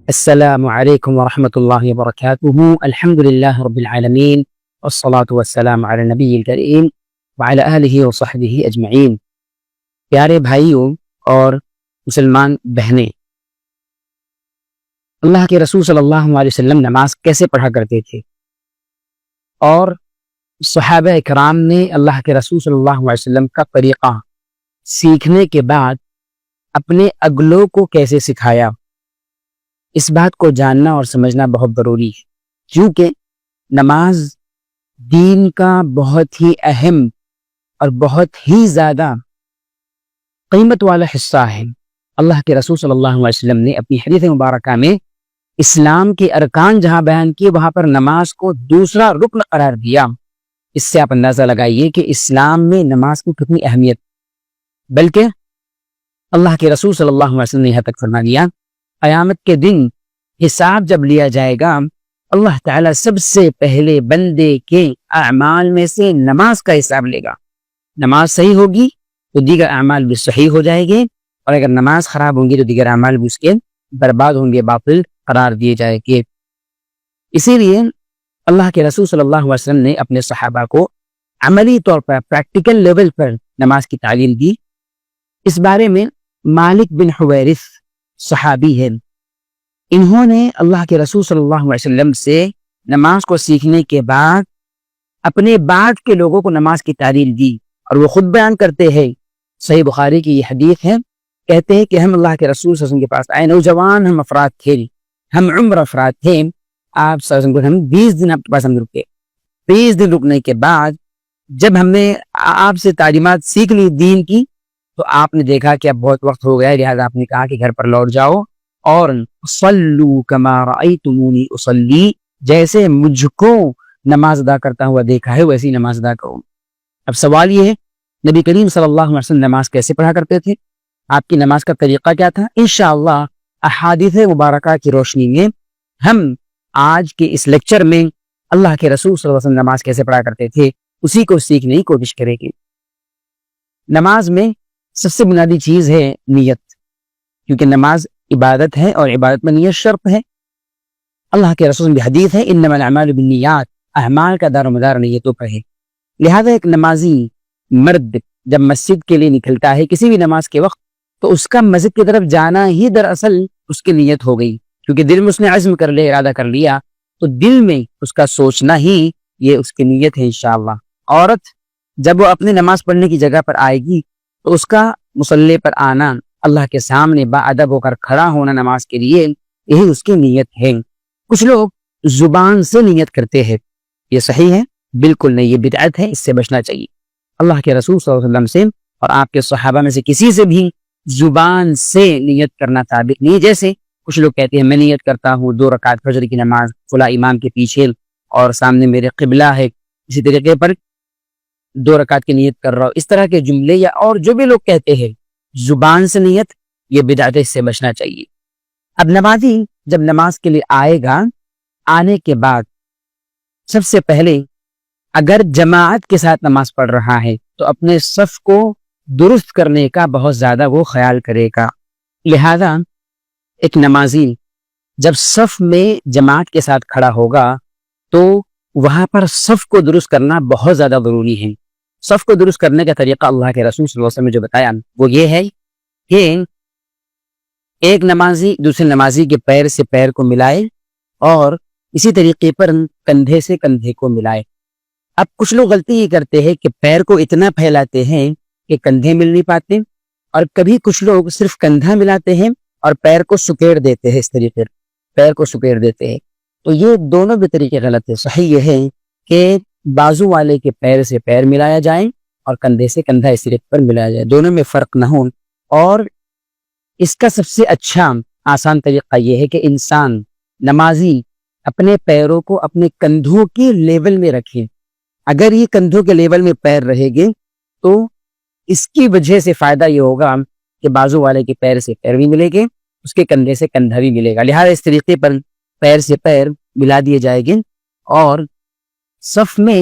السلام علیکم ورحمۃ اللہ وبرکاتہ۔ الحمد للہ رب العالمین والصلاة والسلام علی النبی الکریم وعلی آلہ وصحبہ اجمعین۔ پیارے بھائیوں اور مسلمان بہنیں، اللہ کے رسول صلی اللہ علیہ وسلم نماز کیسے پڑھا کرتے تھے، اور صحابہ کرام نے اللہ کے رسول صلی اللہ علیہ وسلم کا طریقہ سیکھنے کے بعد اپنے اگلوں کو کیسے سکھایا، اس بات کو جاننا اور سمجھنا بہت ضروری ہے، کیونکہ نماز دین کا بہت ہی اہم اور بہت ہی زیادہ قیمت والا حصہ ہے۔ اللہ کے رسول صلی اللہ علیہ وسلم نے اپنی حدیث مبارکہ میں اسلام کے ارکان جہاں بیان کیے، وہاں پر نماز کو دوسرا رکن قرار دیا۔ اس سے آپ اندازہ لگائیے کہ اسلام میں نماز کی کتنی اہمیت، بلکہ اللہ کے رسول صلی اللہ علیہ وسلم نے یہاں تک فرما دیا، قیامت کے دن حساب جب لیا جائے گا، اللہ تعالیٰ سب سے پہلے بندے کے اعمال میں سے نماز کا حساب لے گا۔ نماز صحیح ہوگی تو دیگر اعمال بھی صحیح ہو جائے گے، اور اگر نماز خراب ہوں گی تو دیگر اعمال بھی اس کے برباد ہوں گے، باطل قرار دیے جائے گے۔ اسی لیے اللہ کے رسول صلی اللہ علیہ وسلم نے اپنے صحابہ کو عملی طور پر، پریکٹیکل لیول پر نماز کی تعلیم دی۔ اس بارے میں مالک بن حویرث صحابی ہے، انہوں نے اللہ کے رسول صلی اللہ علیہ وسلم سے نماز کو سیکھنے کے بعد اپنے بعد کے لوگوں کو نماز کی تعلیم دی، اور وہ خود بیان کرتے ہیں، صحیح بخاری کی یہ حدیث ہے، کہتے ہیں کہ ہم اللہ کے رسول صلی اللہ علیہ وسلم کے پاس آئے، نوجوان ہم افراد تھے، ہم عمر افراد تھے، آپ صلی اللہ علیہ وسلم ہم 20 دن آپ کے پاس ہم رکے۔ 20 دن رکنے کے بعد جب ہم نے آپ سے تعلیمات سیکھ لی دین کی، تو آپ نے دیکھا کہ اب بہت وقت ہو گیا، لہٰذا آپ نے کہا کہ گھر پر لوٹ جاؤ اور صلو کما رأیتمونی اصلی، جیسے مجھ کو نماز ادا کرتا ہوا دیکھا ہے ویسی نماز ادا کرو۔ اب سوال یہ ہے، نبی کریم صلی اللہ علیہ وسلم نماز کیسے پڑھا کرتے تھے، آپ کی نماز کا طریقہ کیا تھا؟ انشاءاللہ احادیث مبارکہ کی روشنی میں ہم آج کے اس لیکچر میں اللہ کے رسول صلی اللہ علیہ وسلم نماز کیسے پڑھا کرتے تھے اسی کو سیکھنے کی کوشش کریں گے۔ نماز میں سب سے بنیادی چیز ہے نیت، کیونکہ نماز عبادت ہے اور عبادت میں نیت شرط ہے۔ اللہ کے رسول کی حدیث ہے، انما الاعمال بالنیات، اعمال کا دار و مدار نیتوں پر ہے۔ لہذا ایک نمازی مرد جب مسجد کے لیے نکلتا ہے کسی بھی نماز کے وقت، تو اس کا مسجد کی طرف جانا ہی دراصل اس کی نیت ہو گئی، کیونکہ دل میں اس نے عزم کر لیا، ارادہ کر لیا، تو دل میں اس کا سوچنا ہی یہ اس کی نیت ہے انشاءاللہ۔ عورت جب وہ اپنی نماز پڑھنے کی جگہ پر آئے گی تو اس کا مصلی پر آنا، اللہ کے سامنے باادب ہو کر کھڑا ہونا نماز کے لیے، یہی اس کی نیت ہے۔ کچھ لوگ زبان سے نیت کرتے ہیں، یہ صحیح ہے؟ بالکل نہیں، یہ بدعت ہے، اس سے بچنا چاہیے۔ اللہ کے رسول صلی اللہ علیہ وسلم سے اور آپ کے صحابہ میں سے کسی سے بھی زبان سے نیت کرنا ثابت نہیں۔ جیسے کچھ لوگ کہتے ہیں میں نیت کرتا ہوں 2 رکعت فجر کی نماز فلاں امام کے پیچھے اور سامنے میرے قبلہ ہے، اسی طریقے پر 2 رکعت کی نیت کر رہا ہوں، اس طرح کے جملے یا اور جو بھی لوگ کہتے ہیں زبان سے نیت، یہ بدعت ہے، اس سے بچنا چاہیے۔ اب نمازی جب نماز کے لیے آئے گا، آنے کے بعد سب سے پہلے اگر جماعت کے ساتھ نماز پڑھ رہا ہے تو اپنے صف کو درست کرنے کا بہت زیادہ وہ خیال کرے گا۔ لہذا ایک نمازی جب صف میں جماعت کے ساتھ کھڑا ہوگا تو وہاں پر صف کو درست کرنا بہت زیادہ ضروری ہے۔ صف کو درست کرنے کا طریقہ اللہ کے رسول صلی اللہ علیہ وسلم نے جو بتایا وہ یہ ہے کہ ایک نمازی دوسرے نمازی کے پیر سے پیر کو ملائے اور اسی طریقے پر کندھے سے کندھے کو ملائے۔ اب کچھ لوگ غلطی یہ کرتے ہیں کہ پیر کو اتنا پھیلاتے ہیں کہ کندھے مل نہیں پاتے، اور کبھی کچھ لوگ صرف کندھا ملاتے ہیں اور پیر کو سکیڑ دیتے ہیں، اس طریقے پیر کو سکیڑ دیتے ہیں۔ تو یہ دونوں بھی طریقے غلط ہے۔ صحیح یہ ہے کہ بازو والے کے پیر سے پیر ملایا جائے اور کندھے سے کندھا اس طریقے پر ملایا جائے، دونوں میں فرق نہ ہو۔ اور اس کا سب سے اچھا آسان طریقہ یہ ہے کہ انسان نمازی اپنے پیروں کو اپنے کندھوں کے لیول میں رکھے۔ اگر یہ کندھوں کے لیول میں پیر رہے گے تو اس کی وجہ سے فائدہ یہ ہوگا کہ بازو والے کے پیر سے پیر بھی ملے گے، اس کے کندھے سے کندھا بھی ملے گا۔ لہٰذا اس طریقے پر پیر سے پیر ملا دیے جائے گے، اور صف میں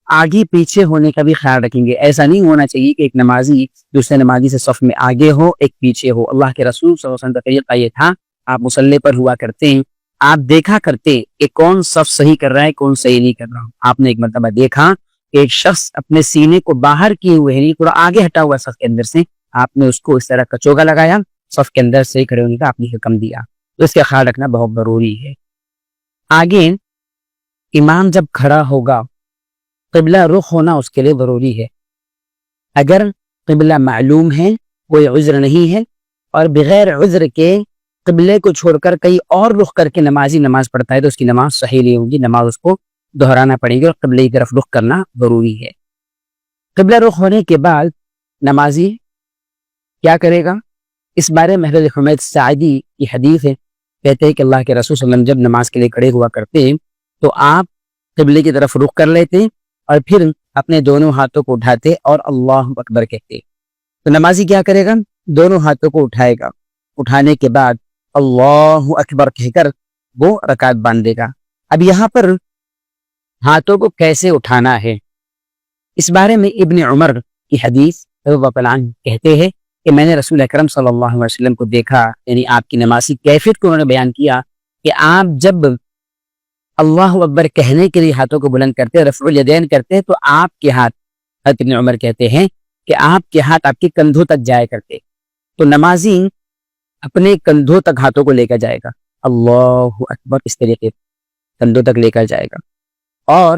آگے پیچھے ہونے کا بھی خیال رکھیں گے۔ ایسا نہیں ہونا چاہیے کہ ایک نمازی دوسرے نمازی سے صف میں آگے ہو، ایک پیچھے ہو۔ اللہ کے رسول صلی اللہ علیہ وسلم کا طریقہ یہ تھا، آپ مصلی پر ہوا کرتے ہیں، آپ دیکھا کرتے کہ کون صف صحیح کر رہا ہے کون صحیح نہیں کر رہا. آپ نے ایک مرتبہ دیکھا کہ ایک شخص اپنے سینے کو باہر کیے ہوئے ہے، تھوڑا آگے ہٹا ہوا صف کے اندر سے، آپ نے اس کو اس طرح کچوگا لگایا، صف کے اندر صحیح کھڑے ہونے کا آپ نے حکم دیا. تو اس کا خیال رکھنا بہت ضروری ہے. آگے امام جب کھڑا ہوگا قبلہ رخ ہونا اس کے لیے ضروری ہے. اگر قبلہ معلوم ہے، کوئی عذر نہیں ہے، اور بغیر عذر کے قبلے کو چھوڑ کر کئی اور رخ کر کے نمازی نماز پڑھتا ہے تو اس کی نماز صحیح نہیں ہوگی، نماز اس کو دہرانا پڑے گی اور قبلے کی طرف رخ کرنا ضروری ہے. قبلہ رخ ہونے کے بعد نمازی کیا کرے گا؟ اس بارے میں حضرت حمید ساعدی کی حدیث ہے، کہتے ہیں کہ اللہ کے رسول صلی اللہ علیہ وسلم جب نماز کے لیے کھڑے ہوا کرتے تو آپ قبلے کی طرف رخ کر لیتے اور پھر اپنے دونوں ہاتھوں کو اٹھاتے اور اللہ اکبر کہتے. تو نمازی کیا کرے گا؟ دونوں ہاتھوں کو اٹھائے گا، اٹھانے کے بعد اللہ اکبر کہہ کر وہ رکعت باندھ دے گا. اب یہاں پر ہاتھوں کو کیسے اٹھانا ہے، اس بارے میں ابن عمر کی حدیث رضی اللہ عنہ کہتے ہیں کہ میں نے رسول اکرم صلی اللہ علیہ وسلم کو دیکھا، یعنی آپ کی نمازی کیفیت کو انہوں نے بیان کیا کہ آپ جب اللہ اکبر کہنے کے لیے ہاتھوں کو بلند کرتے، رفع الیدین کرتے، تو آپ کے ہاتھ، حضرت ابن عمر کہتے ہیں کہ آپ کے ہاتھ آپ کے کندھوں تک جایا کرتے. تو نمازی اپنے کندھوں تک ہاتھوں کو لے کر جائے گا، اللہ اکبر اس طریقے کندھوں تک لے کر جائے گا. اور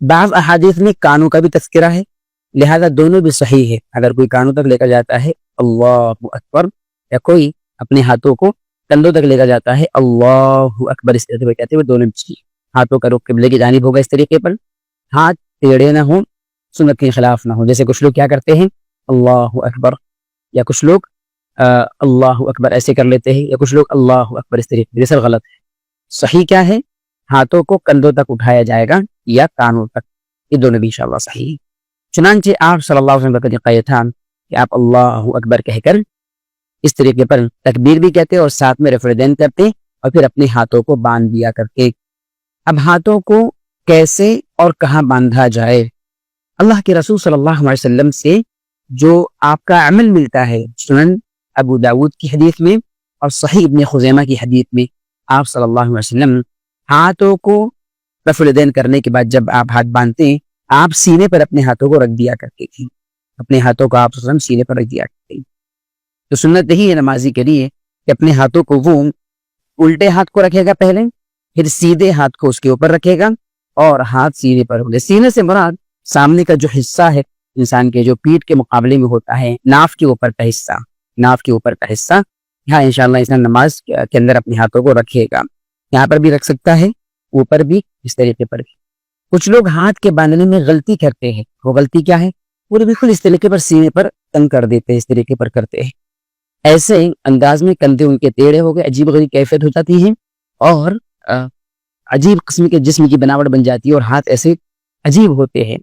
بعض احادیث میں کانوں کا بھی تذکرہ ہے، لہذا دونوں بھی صحیح ہے. اگر کوئی کانوں تک لے کر جاتا ہے اللہ اکبر، یا کوئی اپنے ہاتھوں کو کندھوں تک لے کر جاتا ہے اللہ اکبر اس طریقے کہتے ہوئے، دونوں بھی صحیح. ہاتھوں کا رخ قبلے کی جانب ہوگا اس طریقے پر، ہاتھ ٹیڑھے نہ ہوں، سنت کے خلاف نہ ہو. جیسے کچھ لوگ کیا کرتے ہیں اللہ اکبر، یا کچھ لوگ اللہ اکبر ایسے کر لیتے ہیں، یا کچھ لوگ اللہ اکبر اس طریقے. یہ سب غلط ہے. صحیح کیا ہے؟ ہاتھوں کو کندھوں تک اٹھایا جائے گا یا کانوں تک، یہ دونوں بھی انشاءاللہ صحیح ہے. چنانچہ آپ صلی اللہ علیہ وسلم کا طریقہ یہ تھا کہ آپ اللہ اکبر کہہ کر اس طریقے پر تکبیر بھی کہتے اور ساتھ میں رفع الیدین کرتے اور پھر اپنے ہاتھوں کو باندھ دیا کرتے. اب ہاتھوں کو کیسے اور کہاں باندھا جائے؟ اللہ کے رسول صلی اللہ علیہ وسلم سے جو آپ کا عمل ملتا ہے، سنن ابو داود کی حدیث میں اور صحیح ابن خزیمہ کی حدیث میں، آپ صلی اللہ علیہ وسلم ہاتھوں کو رفع الیدین کرنے کے بعد جب آپ ہاتھ باندھتے ہیں، آپ سینے پر اپنے ہاتھوں کو رکھ دیا کرتے تھے. اپنے ہاتھوں کو آپ صلی اللہ علیہ وسلم سینے پر رکھ دیا کرتے. تو سنت یہی ہے نمازی کے لیے کہ اپنے ہاتھوں کو وہ الٹے ہاتھ کو رکھے گا پہلے، پھر سیدھے ہاتھ کو اس کے اوپر رکھے گا اور ہاتھ سینے پر ہوگا. سینے سے مراد سامنے کا جو حصہ ہے انسان کے، جو پیٹھ کے مقابلے میں ہوتا ہے، ناف کے اوپر کا حصہ، ناف کے اوپر کا حصہ، یہاں انشاءاللہ انسان نماز کے اندر اپنے ہاتھوں کو رکھے گا. یہاں پر بھی رکھ سکتا ہے، اوپر بھی، اس طریقے پر بھی. کچھ لوگ ہاتھ کے باندھنے میں غلطی کرتے ہیں. وہ غلطی کیا ہے؟ وہ بالکل اس طریقے پر سینے پر تنگ کر دیتے ہیں، اس طریقے پر کرتے ہیں. ایسے انداز میں کندھے ان کے ٹیڑھے ہو گئے، عجیب غریب کیفیت ہو جاتی ہے اور عجیب قسم کے جسم کی بناوٹ بن جاتی ہے اور ہاتھ ایسے عجیب ہوتے ہیں.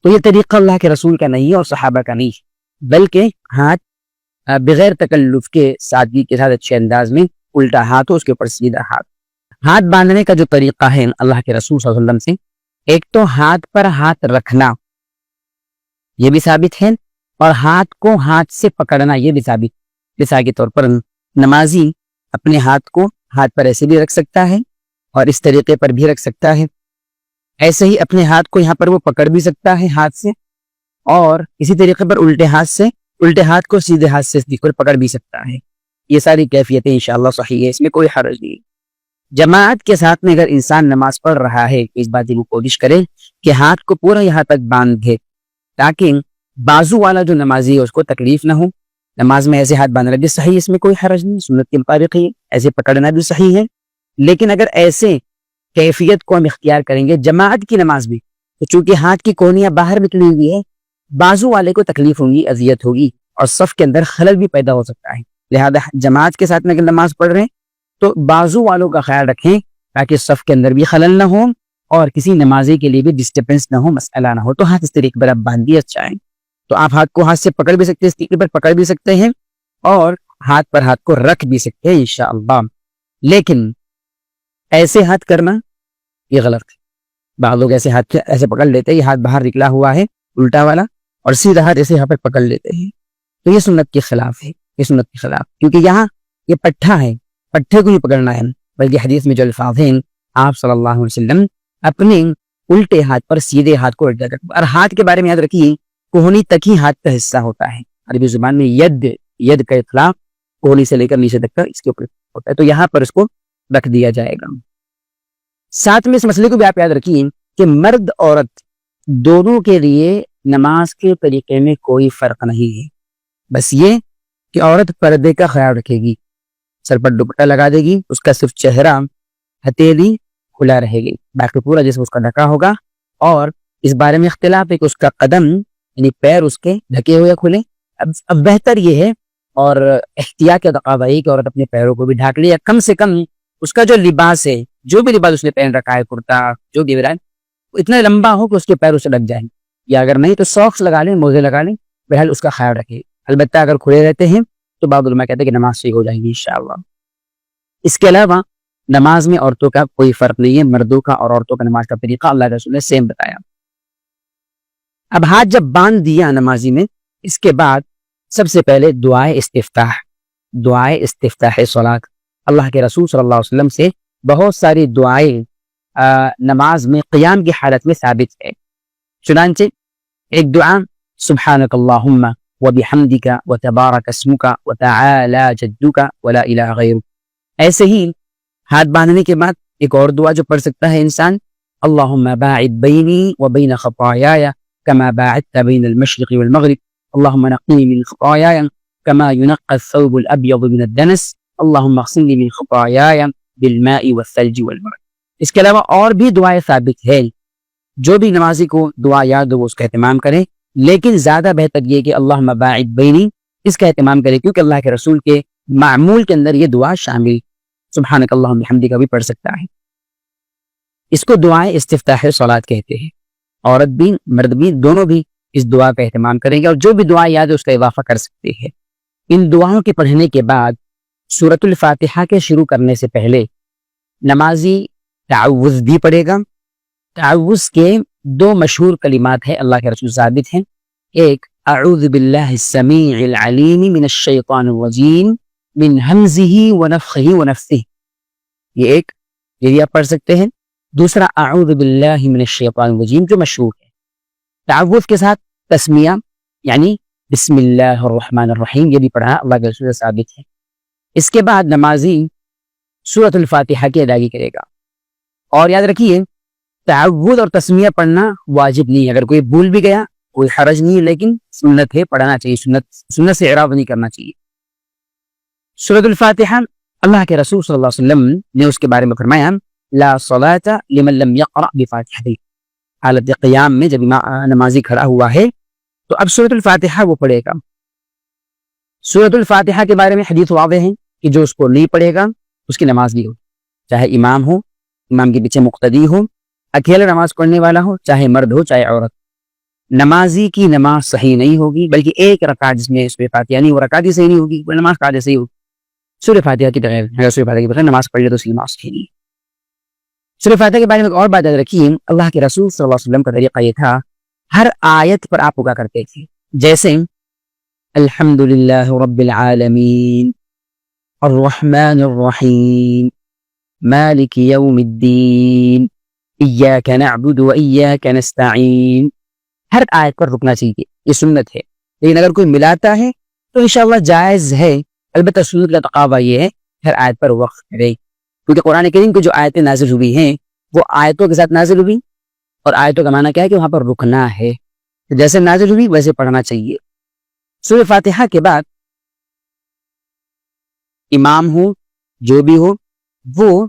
تو یہ طریقہ اللہ کے رسول کا نہیں ہے اور صحابہ کا نہیں ہے، بلکہ ہاتھ بغیر تکلف کے سادگی کے ساتھ اچھے انداز میں الٹا ہاتھ ہو، اس کے اوپر سیدھا ہاتھ. ہاتھ باندھنے کا جو طریقہ ہے اللہ کے رسول صلی اللہ علیہ وسلم سے، ایک تو ہاتھ پر ہاتھ رکھنا، یہ بھی ثابت ہے، اور ہاتھ کو ہاتھ سے پکڑنا، یہ بھی ثابت. مثال کے طور پر نمازی اپنے ہاتھ کو ہاتھ پر ایسے بھی رکھ سکتا ہے اور اس طریقے پر بھی رکھ سکتا ہے. ایسے ہی اپنے ہاتھ کو یہاں پر وہ پکڑ بھی سکتا ہے ہاتھ سے، اور اسی طریقے پر الٹے ہاتھ کو سیدھے ہاتھ سے پکڑ بھی سکتا ہے. یہ ساری کیفیتیں انشاءاللہ صحیح ہے، اس میں کوئی حرج نہیں. جماعت کے ساتھ میں اگر انسان نماز پڑھ رہا ہے، اس بات کی وہ کوشش کرے کہ ہاتھ کو پورا یہاں تک باندھے تاکہ بازو والا جو نمازی ہے اس کو تکلیف نہ ہو. نماز میں ایسے ہاتھ باندھنا بھی صحیح، اس میں کوئی حرج نہیں، سنت کے مطابق ہی ایسے پکڑنا بھی صحیح ہے. لیکن اگر ایسے کیفیت کو ہم اختیار کریں گے جماعت کی نماز میں، تو چونکہ ہاتھ کی کونیاں باہر نکلی ہوئی ہے، بازو والے کو تکلیف ہوگی، اذیت ہوگی اور صف کے اندر خلل بھی پیدا ہو سکتا ہے. لہذا جماعت کے ساتھ میں اگر نماز پڑھ رہے ہیں تو بازو والوں کا خیال رکھیں تاکہ صف کے اندر بھی خلل نہ ہو اور کسی نمازی کے لیے بھی ڈسٹربنس نہ ہو، مسئلہ نہ ہو. تو ہاتھ اس طریقے پر آپ باندھیے، اچھا ہے. تو آپ ہاتھ کو ہاتھ سے پکڑ بھی سکتے ہیں، اس طریقے پر پکڑ بھی سکتے ہیں اور ہاتھ پر ہاتھ کو رکھ بھی سکتے ہیں انشاءاللہ. لیکن ایسے ہاتھ کرنا یہ غلط ہے. بعض لوگ ایسے ہاتھ ایسے پکڑ لیتے ہیں، یہ ہاتھ باہر نکلا ہوا ہے الٹا والا، اور سیدھا ہاتھ ایسے یہاں پر پکڑ لیتے ہیں. تو یہ سنت کے خلاف ہے، یہ سنت کے خلاف، کیونکہ یہاں یہ پٹھا ہے، پٹھے کو نہیں پکڑنا ہے، بلکہ حدیث میں جو الفاظ ہیں آپ صلی اللہ علیہ وسلم اپنے الٹے ہاتھ پر سیدھے ہاتھ کو الٹا کر، اور ہاتھ کے بارے میں یاد رکھیے کوہنی تک ہی ہاتھ کا حصہ ہوتا ہے، عربی زبان میں ید کا اطلاق کوہنی سے لے کر نیچے تک کا اس کے اوپر ہوتا ہے، تو یہاں پر اس کو رکھ دیا جائے گا۔ ساتھ میں اس مسئلے کو بھی آپ یاد رکھیے کہ مرد عورت دونوں کے لیے نماز کے طریقے میں کوئی فرق نہیں ہے، بس یہ کہ عورت پردے کا خیال رکھے گی، سر پر دوپٹہ لگا دے گی، اس کا صرف چہرہ ہتھیلی کھلا رہے گی، باقی پورا جسم اس کا ڈھکا ہوگا، اور اس بارے میں اختلاف ہے کہ اس کا قدم یعنی پیر اس کے ڈھکے ہوئے کھلے۔ اب بہتر یہ ہے اور احتیاط کا تقاضا ہے کہ عورت اپنے پیروں کو بھی ڈھانک لے، یا کم سے کم اس کا جو لباس ہے، جو بھی لباس اس نے پہن رکھا ہے، کرتا جو بھی ہے، اتنا لمبا ہو کہ اس کے پیر اسے لگ جائیں، یا اگر نہیں تو ساکس لگا لیں، موزے لگا لیں، بہرحال اس کا خیال رکھے۔ البتہ اگر کھلے رہتے ہیں تو بعض علماء کہتے ہیں کہ نماز صحیح ہو جائے گی انشاءاللہ۔ اس کے علاوہ نماز میں عورتوں کا کوئی فرق نہیں ہے، مردوں کا اور عورتوں کا نماز کا طریقہ اللہ کے رسول نے سیم بتایا۔ اب ہاتھ جب باندھ دیا نمازی میں، اس کے بعد سب سے پہلے دعائے استفتاح صلاۃ، اللہ کے رسول صلی اللہ علیہ وسلم سے بہت ساری دعائیں نماز میں قیام کی حالت میں ثابت ہے۔ چنانچہ ایک دعا سبحانک اللہم وبحمدک وتبارک اسمک وتعالی جدک ولا الہ غیرک، ایسے ہی ہاتھ باندھنے کے بعد ایک اور دعا جو پڑھ سکتا ہے انسان، اللہم باعد بینی وبین خطایای کما باعدت بین المشرق والمغرب، اللہم نقنی من خطایای کما ینقی الثوب الابیض من الدنس، اللہم اغسلنی من خطایای بالماء والثلج والبرد۔ اس کے علاوہ اور بھی دعائیں ثابت ہیں، جو بھی نمازی کو دعا یاد ہو وہ اس کا اہتمام کرے، لیکن زیادہ بہتر یہ کہ اللہم باعد بینی اس کا اہتمام کرے، کیونکہ اللہ کے رسول کے معمول کے اندر یہ دعا شامل، سبحانک اللہم بحمدک بھی پڑھ سکتا ہے۔ اس کو دعائیں استفتاح صلاۃ کہتے ہیں، عورت بھی مرد بھی دونوں بھی اس دعا کا اہتمام کریں گے، اور جو بھی دعا یاد ہے اس کا اضافہ کر سکتے ہیں۔ ان دعاؤں کے پڑھنے کے بعد سورۃ الفاتحہ کے شروع کرنے سے پہلے نمازی تعوذ بھی پڑھے گا۔ تعوذ کے دو مشہور کلمات ہیں، اللہ کے رسول ثابت ہیں، ایک اعوذ باللہ السمیع العلیم من الشیطان الرجیم من ہمزہ ونفخہ ونفثہ، یہ ایک یہ آپ پڑھ سکتے ہیں۔ دوسرا اعوذ باللہ من الشیطان الرجیم جو مشہور ہے۔ تعوذ کے ساتھ تسمیہ یعنی بسم اللہ الرحمن الرحیم، یہ بھی پڑھا اللہ کے رسول ثابت ہے۔ اس کے بعد نمازی سورۃ الفاتحہ کی ادائیگی کرے گا، اور یاد رکھیے تعوذ اور تسمیہ پڑھنا واجب نہیں ہے، اگر کوئی بھول بھی گیا کوئی حرج نہیں ہے، لیکن سنت ہے، پڑھنا چاہیے، سنت سے اعراض نہیں کرنا چاہیے۔ سورۃ الفاتحہ اللہ کے رسول صلی اللہ علیہ وسلم نے اس کے بارے میں فرمایا لا صلاۃ لمن لم یقرأ بفاتحہ، حالت قیام میں جب نمازی کھڑا ہوا ہے تو اب سورۃ الفاتحہ وہ پڑھے گا۔ سورۃ الفاتحہ کے بارے میں حدیث واضح ہے کہ جو اس کو نہیں پڑھے گا اس کی نماز نہیں ہو، چاہے امام ہو، امام کے پیچھے مقتدی ہو، اکیلا نماز پڑھنے والا ہو، چاہے مرد ہو چاہے عورت، نمازی کی نماز صحیح نہیں ہوگی، بلکہ ایک رکعت جس میں سورۃ فاتحہ نہیں، وہ رکعت ہی صحیح نہیں ہوگی، وہ نماز قاعدے صحیح ہوگی۔ سورۃ فاتحہ کی بغیر اگر سورۃ فاتحہ کے بغیر نماز پڑھ لے تو اس کی نماز صحیح نہیں۔ سورۃ فاتحہ کے بارے میں ایک اور بات یاد رکھیے، اللہ کے رسول صلی اللہ علیہ وسلم کا طریقہ یہ تھا، ہر آیت پر آپ پکا کرتے تھے، جیسے الحمد للہ رب العالمین الرحمن الرحیم مالک یوم الدین ایاک نعبد و ایاک نستعین، ہر آیت پر رکنا چاہیے، یہ سنت ہے، لیکن اگر کوئی ملاتا ہے تو انشاءاللہ جائز ہے، البتہ سنت کا تقاضا یہ ہے ہر آیت پر وقف کرے، کیونکہ قرآن کریم کی جو آیتیں نازل ہوئی ہیں وہ آیتوں کے ساتھ نازل ہوئی، اور آیتوں کا معنی کیا ہے کہ وہاں پر رکنا ہے، جیسے نازل ہوئی ویسے پڑھنا چاہیے۔ سورۃ فاتحہ کے بعد امام ہو جو بھی ہو وہ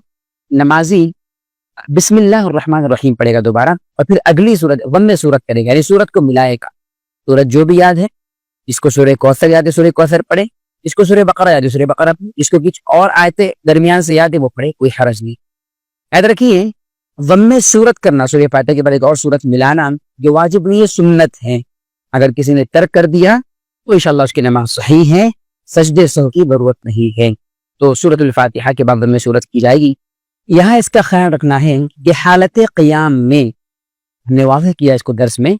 نمازی بسم اللہ الرحمن الرحیم پڑھے گا دوبارہ، اور پھر اگلی سورت ضم سورت کرے گا، یعنی سورت کو ملائے گا، سورت جو بھی یاد ہے، جس کو سورہ کوثر یاد ہے سورہ کوثر پڑھے، جس کو سورہ بقرہ یاد ہے سورہ بقرہ پڑھے، جس کو کچھ اور آیتیں درمیان سے یاد ہے وہ پڑھے، کوئی حرج نہیں۔ یاد رکھیے ضم سورت کرنا، سورہ فاتحہ کے بعد ایک اور سورت ملانا جو واجب نہیں ہے، سنت ہے، اگر کسی نے ترک کر دیا تو انشاءاللہ اس کی نماز صحیح ہے، سجدے سہو کی ضرورت نہیں ہے۔ تو سورۃ الفاتحہ کے بعد ضم سورت کی جائے گی۔ یہاں اس کا خیال رکھنا ہے کہ حالت قیام میں، ہم نے واضح کیا اس کو درس میں،